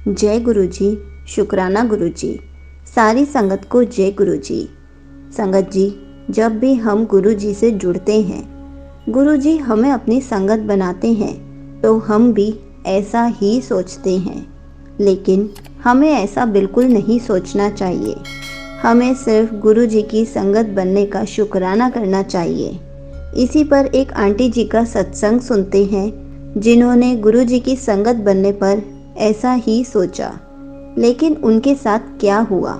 जय गुरु जी। शुक्राना गुरु जी। सारी संगत को जय गुरु जी। संगत जी, जब भी हम गुरु जी से जुड़ते हैं, गुरु जी हमें अपनी संगत बनाते हैं, तो हम भी ऐसा ही सोचते हैं। लेकिन हमें ऐसा बिल्कुल नहीं सोचना चाहिए। हमें सिर्फ गुरु जी की संगत बनने का शुक्राना करना चाहिए। इसी पर एक आंटी जी का सत्संग सुनते हैं, जिन्होंने गुरु जी की संगत बनने पर ऐसा ही सोचा। लेकिन उनके साथ क्या हुआ,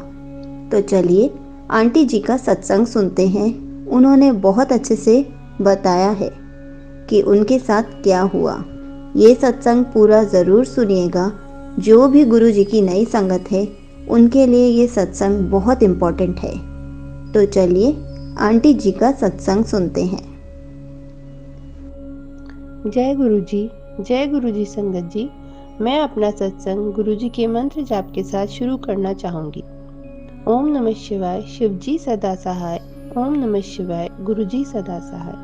तो चलिए आंटी जी का सत्संग सुनते हैं। उन्होंने बहुत अच्छे से बताया है कि उनके साथ क्या हुआ। ये सत्संग पूरा ज़रूर सुनिएगा। जो भी गुरु जी की नई संगत है, उनके लिए ये सत्संग बहुत इम्पोर्टेंट है। तो चलिए आंटी जी का सत्संग सुनते हैं। जय गुरु जी। जय गुरु जी। संगत जी, मैं अपना सत्संग गुरु जी के मंत्र जाप के साथ शुरू करना चाहूँगी। ओम नमः शिवाय, शिव जी सदा सहाय। ओम नमः शिवाय, गुरु जी सदा सहाय।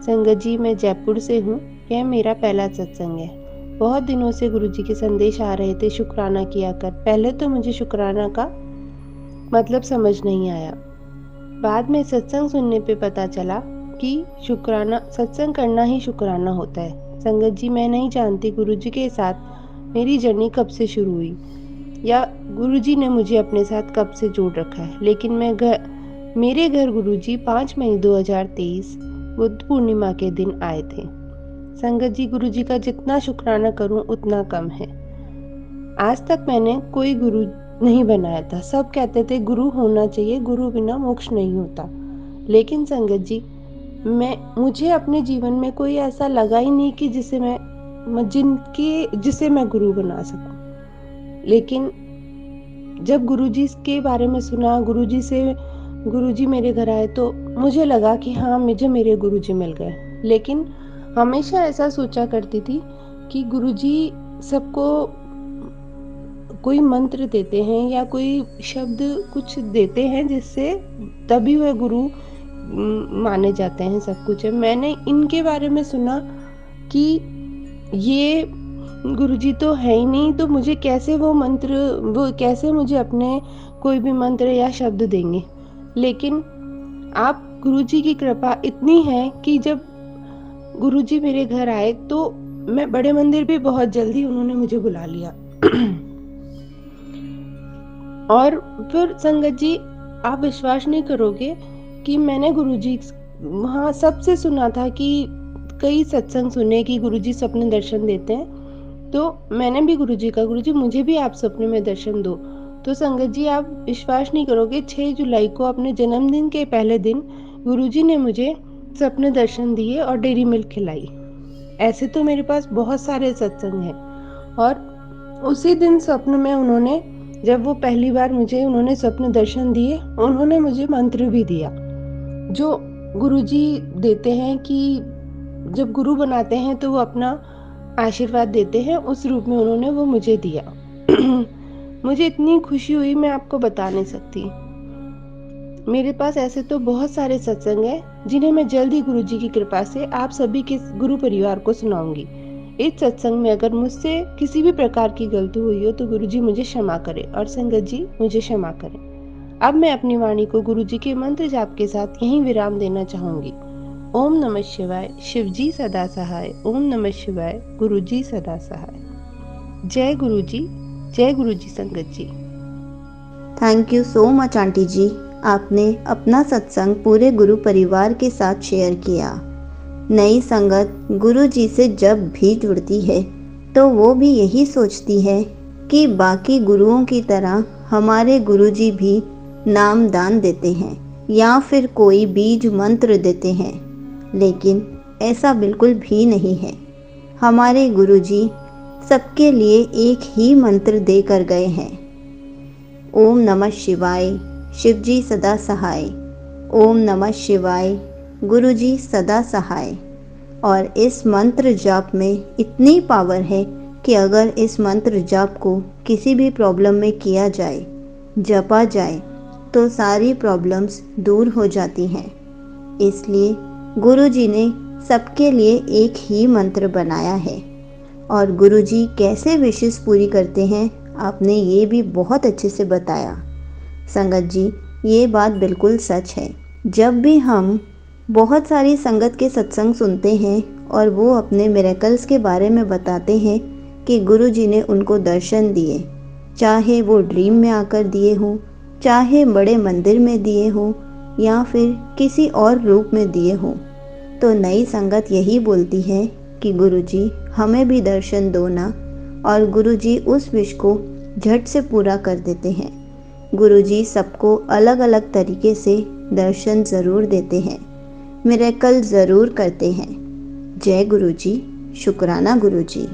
संगत जी, मैं जयपुर से हूँ। यह मेरा पहला सत्संग है। बहुत दिनों से गुरु जी के संदेश आ रहे थे शुक्राना किया कर। पहले तो मुझे शुक्राना का मतलब समझ नहीं आया। बाद में सत्संग सुनने पे पता चला कि शुक्राना सत्संग करना ही शुक्राना होता है। संगत जी, मैं नहीं जानती गुरु जी के साथ मेरी जर्नी कब से शुरू हुई या गुरु जी ने मुझे अपने साथ कब से जोड़ रखा है। लेकिन मेरे घर गुरु जी 5 मई 2023 बुद्ध पूर्णिमा के दिन आए थे। संगत जी, गुरु जी का जितना शुक्राना करूं उतना कम है। आज तक मैंने कोई गुरु नहीं बनाया था। सब कहते थे गुरु होना चाहिए, गुरु बिना मोक्ष नहीं होता। लेकिन संगत जी, मुझे अपने जीवन में कोई ऐसा लगा ही नहीं कि जिसे मैं गुरु बना सकूं। लेकिन जब गुरुजी के बारे में सुना, गुरुजी मेरे घर आए, तो मुझे लगा कि हाँ, मुझे मेरे गुरुजी मिल गए। लेकिन हमेशा ऐसा सोचा करती थी कि गुरुजी सबको कोई मंत्र देते हैं या कोई शब्द कुछ देते हैं, जिससे तभी वह गुरु माने जाते हैं। सब कुछ है। मैंने इनके बारे में सुना कि ये गुरुजी तो है ही नहीं, तो मुझे कैसे वो कैसे मुझे अपने कोई भी मंत्र या शब्द देंगे। लेकिन आप गुरुजी की कृपा इतनी है कि जब गुरुजी मेरे घर आए तो मैं बड़े मंदिर भी बहुत जल्दी उन्होंने मुझे बुला लिया। और फिर संगत जी, आप विश्वास नहीं करोगे कि मैंने गुरुजी वहाँ सबसे सुना था कि कई सत्संग सुने कि गुरुजी सपने दर्शन देते हैं। तो मैंने भी गुरुजी का, गुरुजी मुझे भी आप सपने में दर्शन दो। तो संगत जी, आप विश्वास नहीं करोगे, 6 जुलाई को अपने जन्मदिन के पहले दिन गुरुजी ने मुझे सपने दर्शन दिए और डेयरी मिल्क खिलाई। ऐसे तो मेरे पास बहुत सारे सत्संग हैं। और उसी दिन स्वप्न में जब वो पहली बार उन्होंने स्वप्न दर्शन दिए, उन्होंने मुझे मंत्र भी दिया जो गुरुजी देते हैं कि जब गुरु बनाते हैं तो वो अपना आशीर्वाद देते हैं। उस रूप में उन्होंने वो मुझे दिया। मुझे इतनी खुशी हुई, मैं आपको बता नहीं सकती। मेरे पास ऐसे तो बहुत सारे सत्संग हैं जिन्हें मैं जल्दी गुरुजी की कृपा से आप सभी के गुरु परिवार को सुनाऊंगी। इस सत्संग में अगर मुझसे किसी भी प्रकार की गलती हुई हो तो गुरुजी मुझे क्षमा करें और संगत जी मुझे क्षमा करें। अब मैं अपनी वाणी को गुरुजी के मंत्र जाप के साथ यहीं विराम देना चाहूंगी। ओम नमः शिवाय, शिव जी सदा सहाय। ओम नमः शिवाय, गुरु जी सदा सहाय। जय गुरु जी। जय गुरु जी। संगत जी, thank you so much aunty जी। आपने अपना सत्संग पूरे गुरु परिवार के साथ शेयर किया। नई संगत गुरु जी से जब भी जुड़ती है तो वो भी यही सोचती है कि बाकी गुरुओं की तरह हमारे गुरु जी भी नाम दान देते हैं या फिर कोई बीज मंत्र देते हैं। लेकिन ऐसा बिल्कुल भी नहीं है। हमारे गुरु जी सबके लिए एक ही मंत्र देकर गए हैं। ओम नमः शिवाय, शिव जी सदा सहाय। ओम नमः शिवाय, गुरु जी सदा सहाय। और इस मंत्र जाप में इतनी पावर है कि अगर इस मंत्र जाप को किसी भी प्रॉब्लम में किया जाए, जपा जाए, तो सारी प्रॉब्लम्स दूर हो जाती हैं। इसलिए गुरु जी ने सबके लिए एक ही मंत्र बनाया है और गुरुजी कैसे विशेष पूरी करते हैं, आपने ये भी बहुत अच्छे से बताया। संगत जी, ये बात बिल्कुल सच है। जब भी हम बहुत सारी संगत के सत्संग सुनते हैं और वो अपने मिरेकल्स के बारे में बताते हैं कि गुरुजी ने उनको दर्शन दिए, चाहे वो ड्रीम में आकर दिए हों, चाहे बड़े मंदिर में दिए हों या फिर किसी और रूप में दिए हों, तो नई संगत यही बोलती है कि गुरुजी हमें भी दर्शन दो ना, और गुरुजी उस विश को झट से पूरा कर देते हैं। गुरुजी सबको अलग अलग तरीके से दर्शन ज़रूर देते हैं, मिरेकल ज़रूर करते हैं। जय गुरुजी, शुक्राना गुरुजी।